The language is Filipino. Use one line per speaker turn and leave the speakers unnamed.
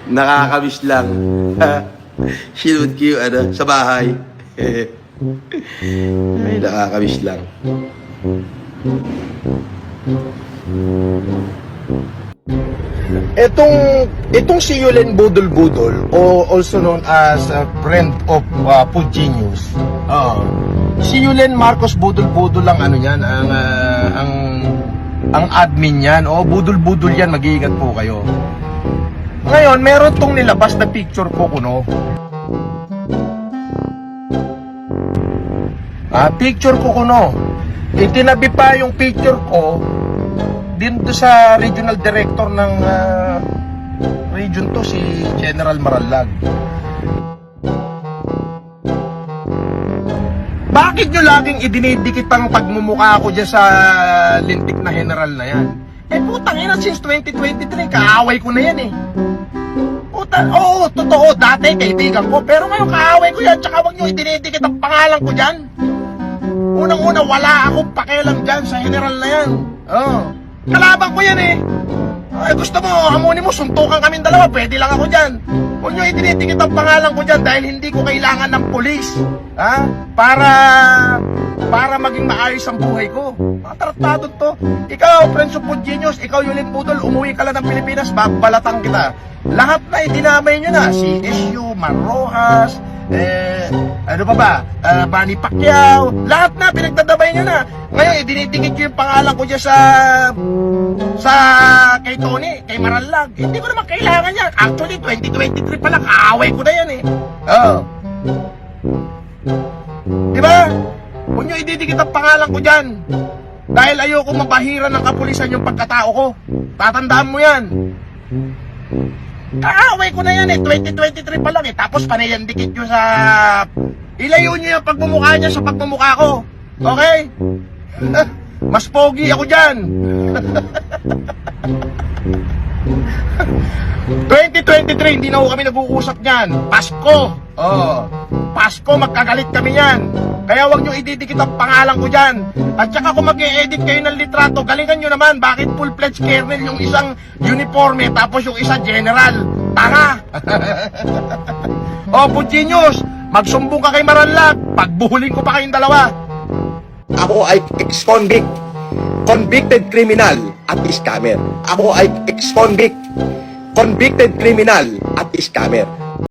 Nakakamiss lang. Sinunod ko yung ano, sa bahay. Ay, nakakamiss lang. Itong si Yulen Budol-Budol, o also known as a friend of Food Genius. Si Yulen Marcos Budol-Budol lang ano yan, ang admin yan. Budol-Budol yan, mag-iingat po kayo. Ngayon, meron tong nilabas na picture ko kuno. Picture ko kuno. Itinabi pa yung picture ko din do sa regional director ng region to, si General Marallag. Bakit nyo laging idinidikit ang pagmumukha ko dyan sa lintik na general na yan? Putang ina, since 2023, kaaway ko na yan eh. Oo, totoo, dati kaibigan ko, pero ngayon kaaway ko yan, tsaka wag nyo idinidikit ang pangalan ko dyan. Unang-una, wala akong pakialam dyan sa general na yan. Kalaban ko yan eh. Gusto mo, hamunin mo, suntukan kaming dalawa, pwede lang ako dyan. Huwag nyo itinitikit ang pangalan ko dyan dahil hindi ko kailangan ng pulis. Para maging maayos ang buhay ko. Mga tratado to. Ikaw, Friends of Food Genius, ikaw Yulen Budol, umuwi ka lang ng Pilipinas, babalatan kita. Lahat na idinamay nyo na. Si SU, Marrojas, ano pa ba? Manny Pacquiao, lahat na pinagdadabay nyo na. Ngayon, idinitikit nyo yung pangalan ko dyan sa kay Tony, kay Marallag. Hindi ko naman kailangan yan. Actually, 2023 pa lang, kaaway ko na yan eh. Diba? Huwag nyo ididikit ang pangalan ko dyan. Dahil ayoko mapahiran ng kapulisan yung pagkatao ko. Tatandaan mo yan. Kaaway ko na yan eh, 2023 pa lang eh. Tapos panayandikit nyo sa... Ilayo nyo yung pagmumukha niya sa pagmumukha ko. Okay? Mas pogi ako dyan. 2023, hindi na ho kami nag-uusap niyan. Pasko. Pasko, magkagalit kami yan. Kaya wag nyo ididikit ang pangalan ko dyan. At saka kung mag-e-edit kayo ng litrato, galingan nyo naman, bakit full-fledged colonel yung isang uniforme tapos yung isa general? Tanga. Food Genius, magsumbong ka kay Marallag, pagbuhulin ko pa kayong dalawa.
Ako ay ex-convict, convicted criminal at scammer. Ako ay ex-convict, convicted criminal at scammer.